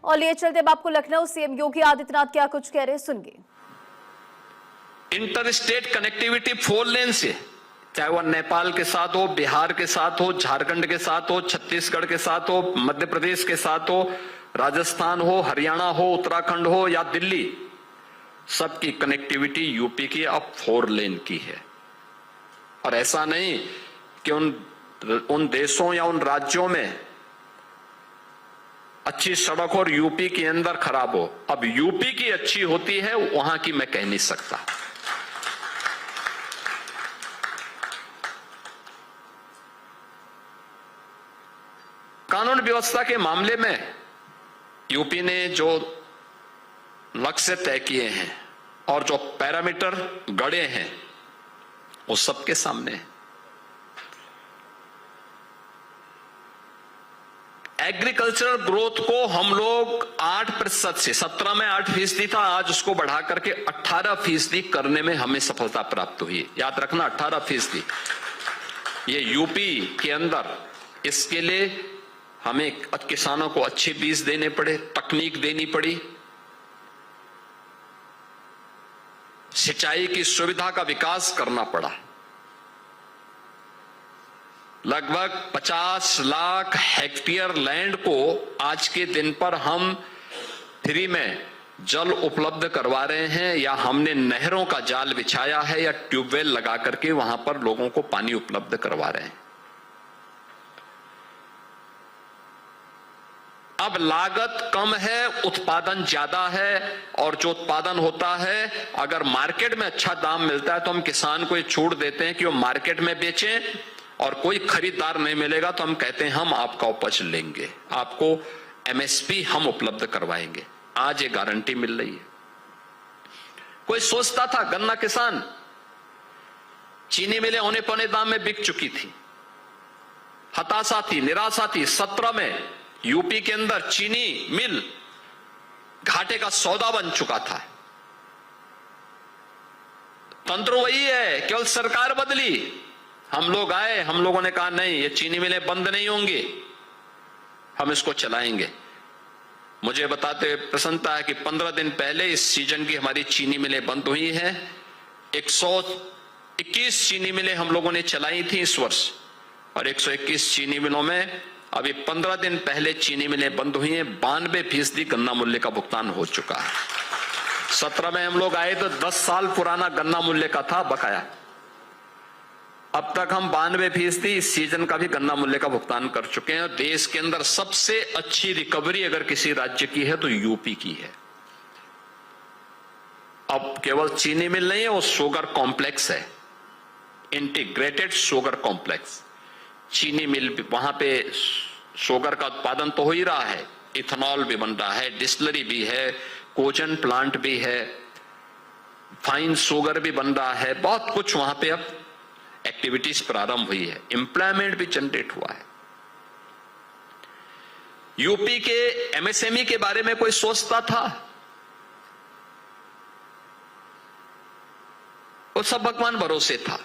और लिए चलते अब आपको लखनऊ सीएम योगी आदित्यनाथ क्या कुछ कह रहे, सुनिए। इंटर स्टेट कनेक्टिविटी 4 लेन से, चाहे वह नेपाल के साथ हो, बिहार के साथ हो, झारखंड के साथ हो, छत्तीसगढ़ के साथ हो, मध्य प्रदेश के साथ हो, राजस्थान हो, हरियाणा हो, उत्तराखंड हो या दिल्ली, सबकी कनेक्टिविटी यूपी की अब 4 लेन की है। और ऐसा नहीं कि उन देशों या उन राज्यों में अच्छी सड़क और यूपी के अंदर खराब हो, अब यूपी की अच्छी होती है, वहां की मैं कह नहीं सकता। कानून व्यवस्था के मामले में यूपी ने जो लक्ष्य तय किए हैं और जो पैरामीटर गढ़े हैं वो सबके सामने है। एग्रीकल्चरल ग्रोथ को हम लोग 8% से 17 में 8% था, आज उसको बढ़ा करके 18% करने में हमें सफलता प्राप्त हुई। याद रखना 18%। ये यूपी के अंदर इसके लिए हमें किसानों को अच्छे बीज देने पड़े, तकनीक देनी पड़ी, सिंचाई की सुविधा का विकास करना पड़ा। लगभग 50 लाख हेक्टेयर लैंड को आज के दिन पर हम फ्री में जल उपलब्ध करवा रहे हैं, या हमने नहरों का जाल बिछाया है या ट्यूबवेल लगा करके वहां पर लोगों को पानी उपलब्ध करवा रहे हैं। अब लागत कम है, उत्पादन ज्यादा है, और जो उत्पादन होता है अगर मार्केट में अच्छा दाम मिलता है तो हम किसान को ये छूट देते हैं कि वो मार्केट में बेचें, और कोई खरीदार नहीं मिलेगा तो हम कहते हैं हम आपका उपज लेंगे, आपको एमएसपी हम उपलब्ध करवाएंगे। आज ये गारंटी मिल रही है। कोई सोचता था गन्ना किसान, चीनी मिलें औने पौने दाम में बिक चुकी थी, हताशा थी, निराशा थी। 17 में यूपी के अंदर चीनी मिल घाटे का सौदा बन चुका था। तंत्र वही है, केवल सरकार बदली। हम लोग आए, हम लोगों ने कहा नहीं, ये चीनी मिलें बंद नहीं होंगी, हम इसको चलाएंगे। मुझे बताते हुए प्रसन्नता है कि 15 दिन पहले इस सीजन की हमारी चीनी मिलें बंद हुई हैं। 121 चीनी मिलें हम लोगों ने चलाई थी इस वर्ष, और 121 चीनी मिलों में अभी 15 दिन पहले चीनी मिलें बंद हुई हैं। 92% गन्ना मूल्य का भुगतान हो चुका है। 17 में हम लोग आए तो 10 साल पुराना गन्ना मूल्य का था बकाया। अब तक हम 92% इस सीजन का भी गन्ना मूल्य का भुगतान कर चुके हैं। देश के अंदर सबसे अच्छी रिकवरी अगर किसी राज्य की है तो यूपी की है। अब केवल चीनी मिल नहीं है, वो शुगर कॉम्प्लेक्स है, इंटीग्रेटेड शुगर कॉम्प्लेक्स। चीनी मिल, वहां पे शुगर का उत्पादन तो हो ही रहा है, इथेनॉल भी बन रहा है, डिस्टिलरी भी है, कोजन प्लांट भी है, फाइन शुगर भी बन रहा है, बहुत कुछ वहां पे अब एक्टिविटीज प्रारंभ हुई है, एम्प्लॉयमेंट भी जनरेट हुआ है। यूपी के एमएसएमई के बारे में कोई सोचता था? वो सब भगवान भरोसे था,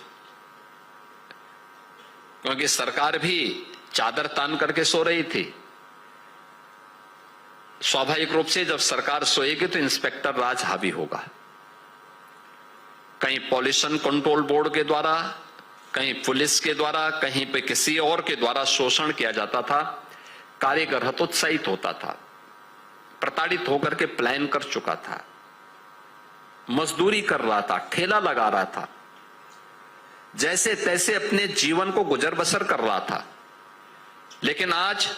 क्योंकि सरकार भी चादर तान करके सो रही थी। स्वाभाविक रूप से जब सरकार सोएगी तो इंस्पेक्टर राज हावी होगा। कहीं पॉल्यूशन कंट्रोल बोर्ड के द्वारा, कहीं पुलिस के द्वारा, कहीं पे किसी और के द्वारा शोषण किया जाता था। कारीगर हतोत्साहित होता था, प्रताड़ित होकर के प्लान कर चुका था, मजदूरी कर रहा था, ठेला लगा रहा था, जैसे तैसे अपने जीवन को गुजर बसर कर रहा था। लेकिन आज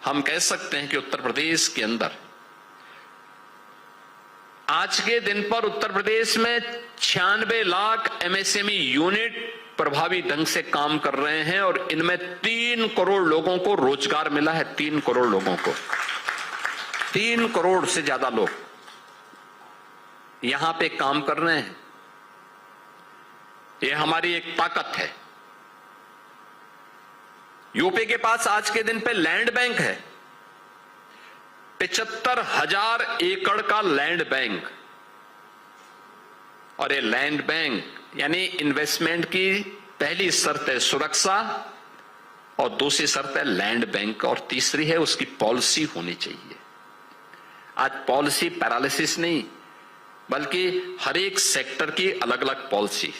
हम कह सकते हैं कि उत्तर प्रदेश के अंदर आज के दिन पर उत्तर प्रदेश में 96 लाख एमएसएमई यूनिट प्रभावी ढंग से काम कर रहे हैं, और इनमें 3 करोड़ लोगों को रोजगार मिला है। 3 करोड़ लोगों को, 3 करोड़ से ज्यादा लोग यहां पे काम कर रहे हैं। ये हमारी एक ताकत है। यूपी के पास आज के दिन पे लैंड बैंक है, 75,000 एकड़ का लैंड बैंक। और ये लैंड बैंक यानी इन्वेस्टमेंट की पहली शर्त है सुरक्षा, और दूसरी शर्त है लैंड बैंक, और तीसरी है उसकी पॉलिसी होनी चाहिए। आज पॉलिसी पैरालिसिस नहीं, बल्कि हर एक सेक्टर की अलग अलग पॉलिसी,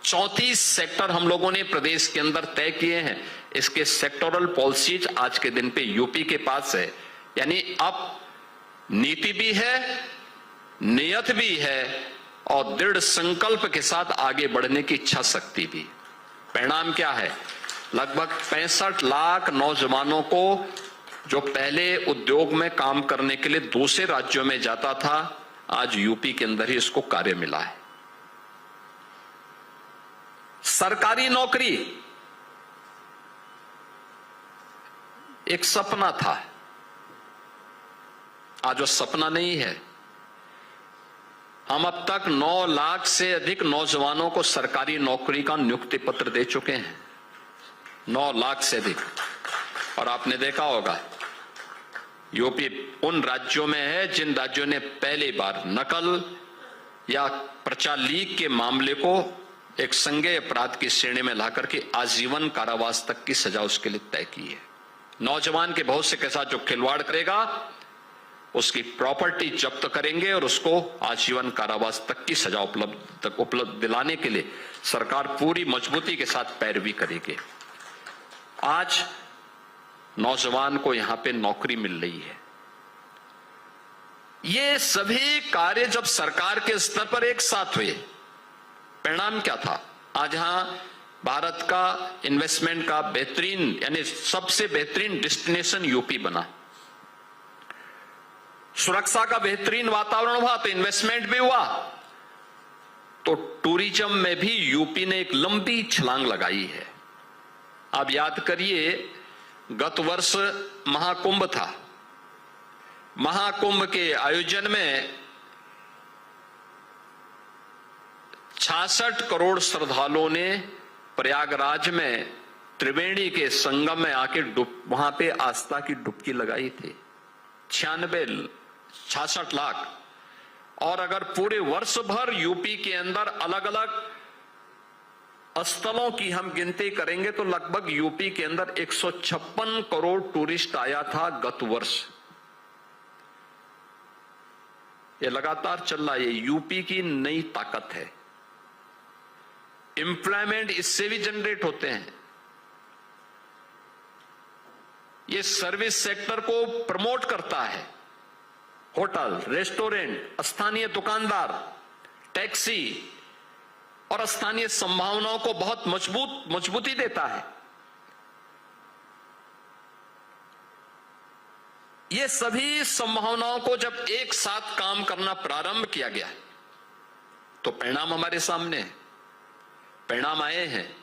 34 सेक्टर हम लोगों ने प्रदेश के अंदर तय किए हैं। इसके सेक्टोरल पॉलिसीज आज के दिन पे यूपी के पास है। यानी अब नीति भी है, नियत भी है और दृढ़ संकल्प के साथ आगे बढ़ने की इच्छा शक्ति भी। परिणाम क्या है? लगभग 65 लाख नौजवानों को जो पहले उद्योग में काम करने के लिए दूसरे राज्यों में जाता था, आज यूपी के अंदर ही इसको कार्य मिला है। सरकारी नौकरी एक सपना था, आज वो सपना नहीं है। हम अब तक 9 लाख से अधिक नौजवानों को सरकारी नौकरी का नियुक्ति पत्र दे चुके हैं, 9 लाख से अधिक। और आपने देखा होगा यूपी उन राज्यों में है जिन राज्यों ने पहली बार नकल या प्रचार लीक के मामले को एक संज्ञेय अपराध की श्रेणी में लाकर के आजीवन कारावास तक की सजा उसके लिए तय की है। नौजवान के भविष्य के साथ जो खिलवाड़ करेगा उसकी प्रॉपर्टी जब्त करेंगे और उसको आजीवन कारावास तक की सजा उपलब्ध दिलाने के लिए सरकार पूरी मजबूती के साथ पैरवी करेगी। आज नौजवान को यहां पे नौकरी मिल रही है। ये सभी कार्य जब सरकार के स्तर पर एक साथ हुए, परिणाम क्या था? आज यहां भारत का इन्वेस्टमेंट का बेहतरीन यानी सबसे बेहतरीन डेस्टिनेशन यूपी बना। सुरक्षा का बेहतरीन वातावरण हुआ तो इन्वेस्टमेंट भी हुआ, तो टूरिज्म में भी यूपी ने एक लंबी छलांग लगाई है। आप याद करिए, गत वर्ष महाकुंभ था। महाकुंभ के आयोजन में 66 करोड़ श्रद्धालुओं ने प्रयागराज में त्रिवेणी के संगम में आके वहां पे आस्था की डुबकी लगाई थी। 66 लाख। और अगर पूरे वर्ष भर यूपी के अंदर अलग अलग स्थलों की हम गिनती करेंगे तो लगभग यूपी के अंदर 156 करोड़ टूरिस्ट आया था गत वर्ष। ये लगातार चल रहा है, ये यूपी की नई ताकत है। एम्प्लॉयमेंट इससे भी जनरेट होते हैं। ये सर्विस सेक्टर को प्रमोट करता है। होटल, रेस्टोरेंट, स्थानीय दुकानदार, टैक्सी और स्थानीय संभावनाओं को बहुत मजबूती देता है। ये सभी संभावनाओं को जब एक साथ काम करना प्रारंभ किया गया तो परिणाम हमारे सामने है। परिणाम आए हैं।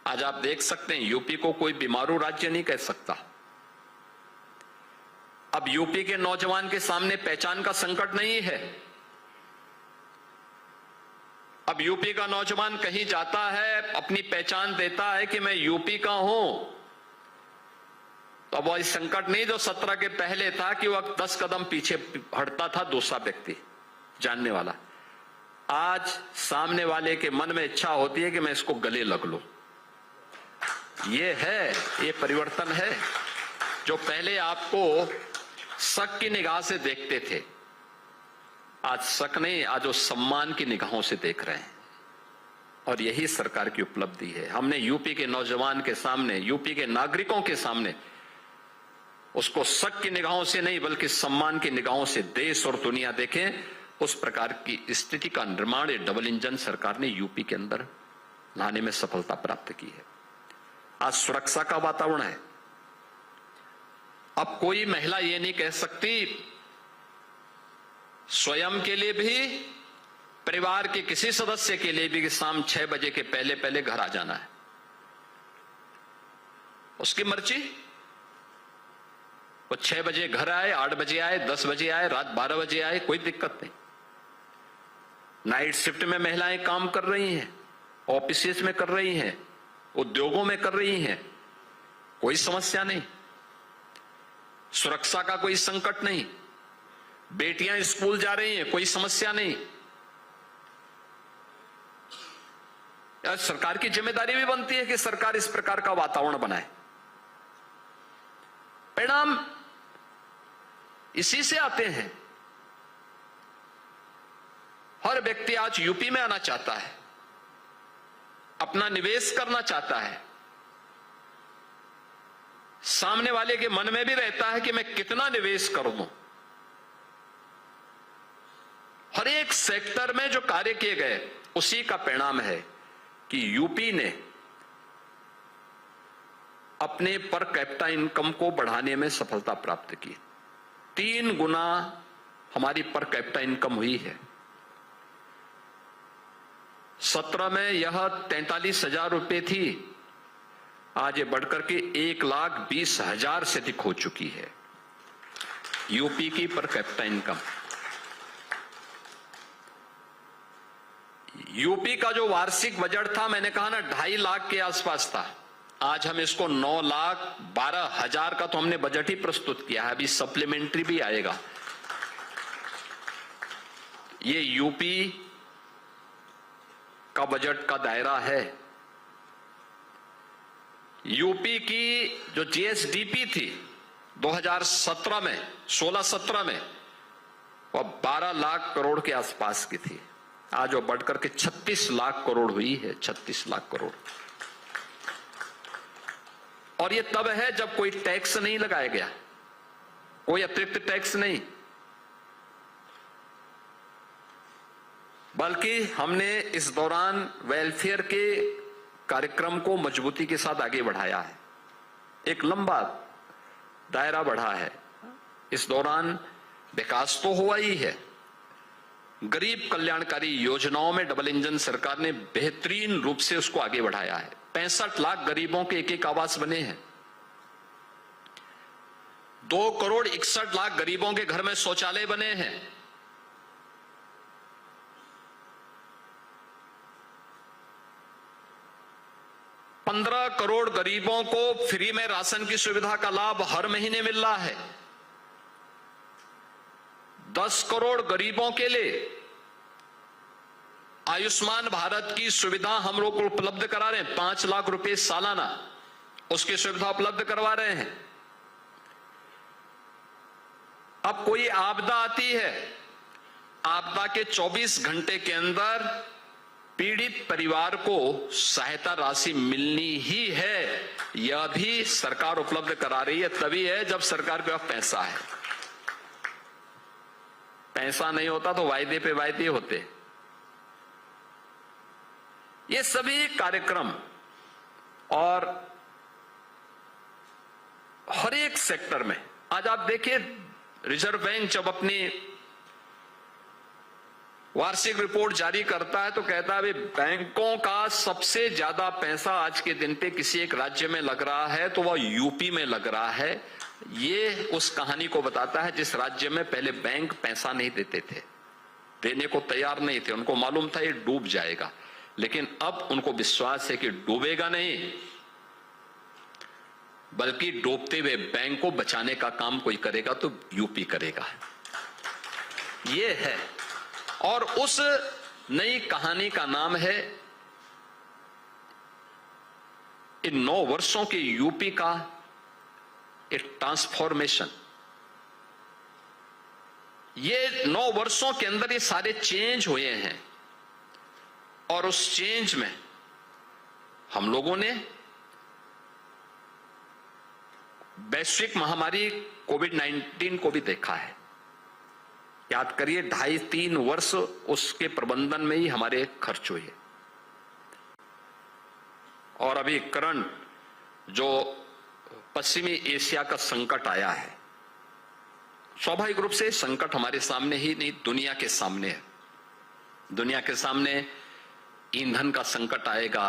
आज आप देख सकते हैं यूपी को कोई बीमारू राज्य नहीं कह सकता। अब यूपी के नौजवान के सामने पहचान का संकट नहीं है। अब यूपी का नौजवान कहीं जाता है, अपनी पहचान देता है कि मैं यूपी का हूं, तो वह संकट नहीं जो 17 के पहले था कि वह 10 कदम पीछे हटता था दूसरा व्यक्ति जानने वाला। आज सामने वाले के मन में इच्छा होती है कि मैं इसको गले लग लूं। ये परिवर्तन है। जो पहले आपको शक की निगाह से देखते थे, आज शक नहीं, आज वो सम्मान की निगाहों से देख रहे हैं। और यही सरकार की उपलब्धि है। हमने यूपी के नौजवान के सामने, यूपी के नागरिकों के सामने उसको शक की निगाहों से नहीं बल्कि सम्मान की निगाहों से देश और दुनिया देखें, उस प्रकार की स्थिति का निर्माण डबल इंजन सरकार ने यूपी के अंदर लाने में सफलता प्राप्त की है। आज सुरक्षा का वातावरण है। अब कोई महिला ये नहीं कह सकती, स्वयं के लिए भी, परिवार के किसी सदस्य के लिए भी, कि शाम 6 बजे के पहले पहले घर आ जाना है। उसकी मर्जी। वो 6 बजे घर आए, 8 बजे आए, 10 बजे आए, रात 12 बजे आए, कोई दिक्कत नहीं। नाइट शिफ्ट में महिलाएं काम कर रही हैं, ऑफिसेस में कर रही हैं, उद्योगों में कर रही हैं, कोई समस्या नहीं। सुरक्षा का कोई संकट नहीं। बेटियां स्कूल जा रही हैं, कोई समस्या नहीं। सरकार की जिम्मेदारी भी बनती है कि सरकार इस प्रकार का वातावरण बनाए। परिणाम इसी से आते हैं। हर व्यक्ति आज यूपी में आना चाहता है, अपना निवेश करना चाहता है। सामने वाले के मन में भी रहता है कि मैं कितना निवेश कर दूं। हर एक सेक्टर में जो कार्य किए गए उसी का परिणाम है कि यूपी ने अपने पर कैपिटा इनकम को बढ़ाने में सफलता प्राप्त की। 3 गुना हमारी पर कैपिटा इनकम हुई है। 17 में यह 43,000 रुपए थी, आज ये बढ़कर के 1,20,000 से अधिक हो चुकी है यूपी की पर कैपिटा इनकम। यूपी का जो वार्षिक बजट था, मैंने कहा ना 2.5 लाख के आसपास था, आज हम इसको 9,12,000 का तो हमने बजट ही प्रस्तुत किया है। अभी सप्लीमेंट्री भी आएगा। ये यूपी का बजट का दायरा है। यूपी की जो जीएसडीपी थी 2017 में 16-17 में वह 12 लाख करोड़ के आसपास की थी, आज वो बढ़कर के 36 लाख करोड़ हुई है। 36 लाख करोड़। और ये तब है जब कोई टैक्स नहीं लगाया गया, कोई अतिरिक्त टैक्स नहीं, बल्कि हमने इस दौरान वेलफेयर के कार्यक्रम को मजबूती के साथ आगे बढ़ाया है। एक लंबा दायरा बढ़ा है। इस दौरान विकास तो हुआ ही है। गरीब कल्याणकारी योजनाओं में डबल इंजन सरकार ने बेहतरीन रूप से उसको आगे बढ़ाया है। 65 लाख गरीबों के एक आवास बने हैं। 2,61,00,000 गरीबों के घर में शौचालय बने हैं। 15 करोड़ गरीबों को फ्री में राशन की सुविधा का लाभ हर महीने मिल रहा है। 10 करोड़ गरीबों के लिए आयुष्मान भारत की सुविधा हम लोग को उपलब्ध करा रहे हैं। 5 लाख रुपए सालाना उसकी सुविधा उपलब्ध करवा रहे हैं। अब कोई आपदा आती है, आपदा के 24 घंटे के अंदर पीड़ित परिवार को सहायता राशि मिलनी ही है। यह भी सरकार उपलब्ध करा रही है। तभी है जब सरकार के पास पैसा है। पैसा नहीं होता तो वायदे पे वायदे होते। ये सभी कार्यक्रम और हर एक सेक्टर में आज आप देखिए, रिजर्व बैंक जब अपनी वार्षिक रिपोर्ट जारी करता है तो कहता है बैंकों का सबसे ज्यादा पैसा आज के दिन पे किसी एक राज्य में लग रहा है तो वह यूपी में लग रहा है। ये उस कहानी को बताता है जिस राज्य में पहले बैंक पैसा नहीं देते थे, देने को तैयार नहीं थे। उनको मालूम था ये डूब जाएगा, लेकिन अब उनको विश्वास है कि डूबेगा नहीं, बल्कि डूबते हुए बैंक को बचाने का काम कोई करेगा तो यूपी करेगा। ये है। और उस नई कहानी का नाम है इन 9 वर्षों के यूपी का एक ट्रांसफॉर्मेशन। ये 9 वर्षों के अंदर ये सारे चेंज हुए हैं और उस चेंज में हम लोगों ने वैश्विक महामारी कोविड-19 को भी देखा है। याद करिए 2.5-3 वर्ष उसके प्रबंधन में ही हमारे खर्च हुए। और अभी करंट जो पश्चिमी एशिया का संकट आया है, स्वाभाविक रूप से संकट हमारे सामने ही नहीं दुनिया के सामने है। दुनिया के सामने ईंधन का संकट आएगा,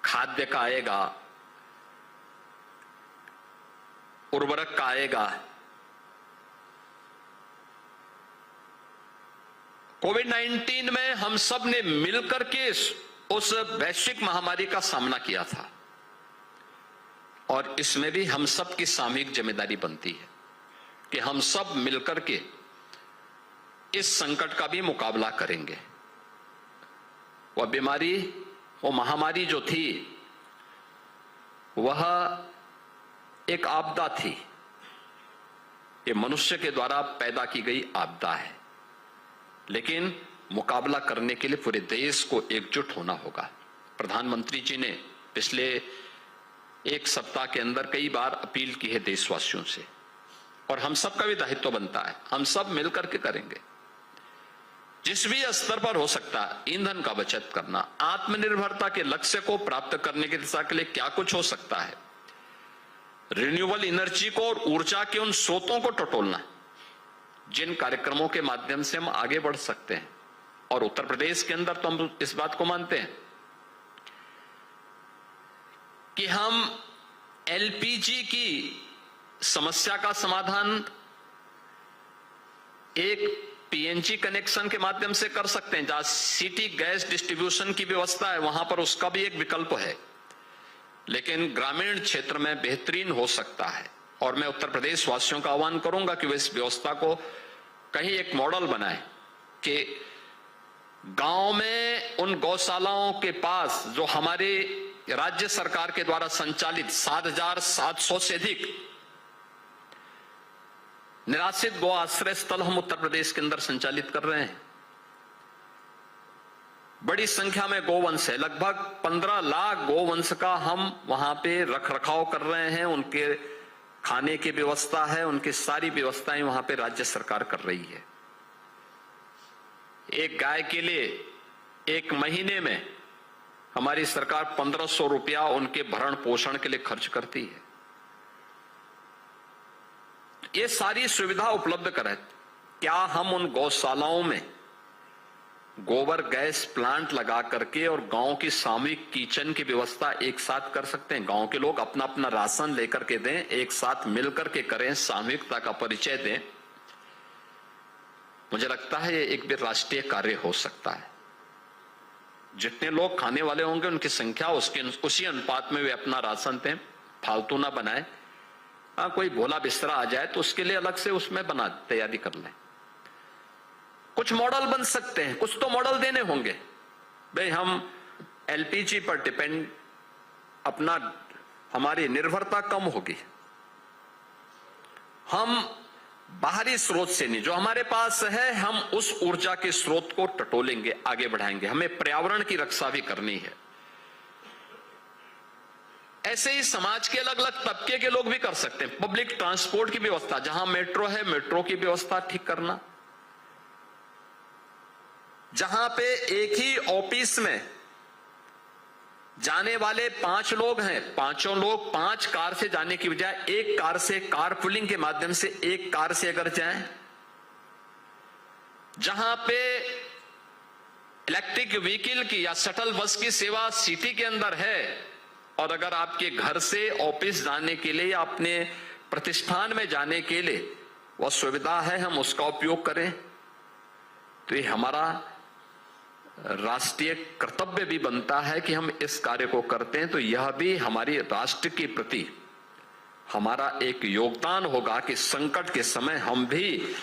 खाद्य का आएगा, उर्वरक का आएगा। कोविड-19 में हम सब ने मिलकर के उस वैश्विक महामारी का सामना किया था और इसमें भी हम सब की सामूहिक जिम्मेदारी बनती है कि हम सब मिलकर के इस संकट का भी मुकाबला करेंगे। वह बीमारी, वो महामारी जो थी वह एक आपदा थी, ये मनुष्य के द्वारा पैदा की गई आपदा है, लेकिन मुकाबला करने के लिए पूरे देश को एकजुट होना होगा। प्रधानमंत्री जी ने पिछले एक सप्ताह के अंदर कई बार अपील की है देशवासियों से, और हम सबका भी दायित्व बनता है, हम सब मिलकर के करेंगे। जिस भी स्तर पर हो सकता है ईंधन का बचत करना, आत्मनिर्भरता के लक्ष्य को प्राप्त करने की दिशा के लिए क्या कुछ हो सकता है, रिन्यूएबल एनर्जी को और ऊर्जा के उन स्रोतों को टटोलना जिन कार्यक्रमों के माध्यम से हम आगे बढ़ सकते हैं। और उत्तर प्रदेश के अंदर तो हम इस बात को मानते हैं कि हम एलपीजी की समस्या का समाधान एक पीएनजी कनेक्शन के माध्यम से कर सकते हैं। जहां सिटी गैस डिस्ट्रीब्यूशन की व्यवस्था है वहां पर उसका भी एक विकल्प है, लेकिन ग्रामीण क्षेत्र में बेहतरीन हो सकता है। और मैं उत्तर प्रदेश वासियों का आह्वान करूंगा कि वे इस व्यवस्था को कहीं एक मॉडल बनाए कि गांव में उन गौशालाओं के पास जो हमारे राज्य सरकार के द्वारा संचालित 7,700 से अधिक निराश्रित गौ आश्रय स्थल हम उत्तर प्रदेश के अंदर संचालित कर रहे हैं। बड़ी संख्या में गोवंश है, लगभग 15 लाख गोवंश का हम वहां पे रख रखाव कर रहे हैं। उनके खाने की व्यवस्था है, उनकी सारी व्यवस्थाएं वहां पे राज्य सरकार कर रही है। एक गाय के लिए एक महीने में हमारी सरकार 1500 रुपया उनके भरण पोषण के लिए खर्च करती है। ये सारी सुविधा उपलब्ध करें। क्या हम उन गौशालाओं में गोबर गैस प्लांट लगा करके और गांव की सामूहिक किचन की व्यवस्था एक साथ कर सकते हैं? गांव के लोग अपना अपना राशन लेकर के दें, एक साथ मिलकर के करें, सामूहिकता का परिचय दें। मुझे लगता है ये एक भी राष्ट्रीय कार्य हो सकता है। जितने लोग खाने वाले होंगे उनकी संख्या उसी अनुपात में वे अपना राशन दें, फालतू ना बनाए। हाँ, कोई भोला बिस्तरा आ जाए तो उसके लिए अलग से उसमें बना तैयारी कर लें। कुछ मॉडल बन सकते हैं, कुछ तो मॉडल देने होंगे। भाई हम एलपीजी पर डिपेंड हमारी निर्भरता कम होगी। हम बाहरी स्रोत से नहीं, जो हमारे पास है हम उस ऊर्जा के स्रोत को टटोलेंगे, आगे बढ़ाएंगे। हमें पर्यावरण की रक्षा भी करनी है। ऐसे ही समाज के अलग अलग तबके के लोग भी कर सकते हैं। पब्लिक ट्रांसपोर्ट की व्यवस्था, जहां मेट्रो है मेट्रो की व्यवस्था ठीक करना। जहां पे एक ही ऑफिस में जाने वाले 5 लोग हैं, पांचों लोग 5 कार से जाने की बजाय एक कार से, कार पुलिंग के माध्यम से एक कार से अगर जाएं। जहां पे इलेक्ट्रिक व्हीकल की या शटल बस की सेवा सिटी के अंदर है, और अगर आपके घर से ऑफिस जाने के लिए या अपने प्रतिष्ठान में जाने के लिए वह सुविधा है, हम उसका उपयोग करें। तो ये हमारा राष्ट्रीय कर्तव्य भी बनता है कि हम इस कार्य को करते हैं। तो यह भी हमारी राष्ट्र के प्रति हमारा एक योगदान होगा कि संकट के समय हम भी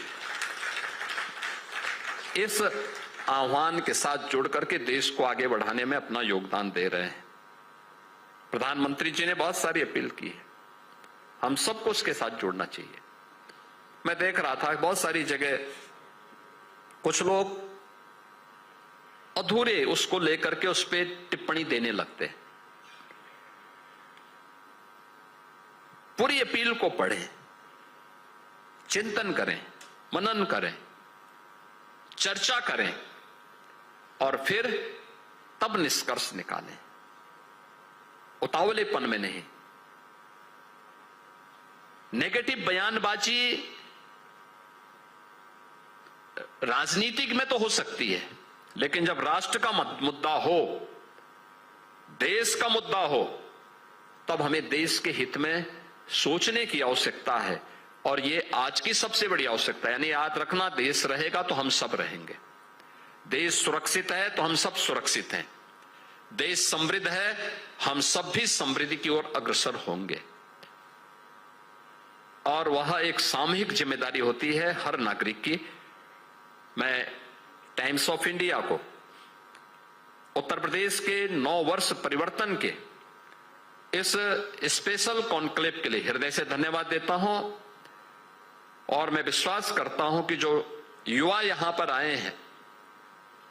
इस आह्वान के साथ जुड़ करके देश को आगे बढ़ाने में अपना योगदान दे रहे हैं। प्रधानमंत्री जी ने बहुत सारी अपील की है, हम सबको उसके साथ जुड़ना चाहिए। मैं देख रहा था बहुत सारी जगह कुछ लोग अधूरे उसको लेकर के उस पर टिप्पणी देने लगते हैं। पूरी अपील को पढ़ें, चिंतन करें, मनन करें, चर्चा करें और फिर तब निष्कर्ष निकालें। उतावलेपन में नहीं। नेगेटिव बयानबाजी राजनीतिक में तो हो सकती है, लेकिन जब राष्ट्र का मुद्दा हो, देश का मुद्दा हो, तब हमें देश के हित में सोचने की आवश्यकता है। और ये आज की सबसे बड़ी आवश्यकता है। यानी याद रखना, देश रहेगा तो हम सब रहेंगे। देश सुरक्षित है तो हम सब सुरक्षित हैं। देश समृद्ध है, हम सब भी समृद्धि की ओर अग्रसर होंगे। और वह एक सामूहिक जिम्मेदारी होती है हर नागरिक की। मैं टाइम्स ऑफ इंडिया को उत्तर प्रदेश के 9 वर्ष परिवर्तन के इस स्पेशल कॉन्क्लेव के लिए हृदय से धन्यवाद देता हूं। और मैं विश्वास करता हूं कि जो युवा यहां पर आए हैं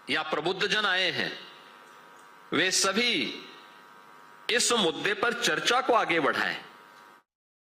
या प्रबुद्धजन आए हैं, वे सभी इस मुद्दे पर चर्चा को आगे बढ़ाएं।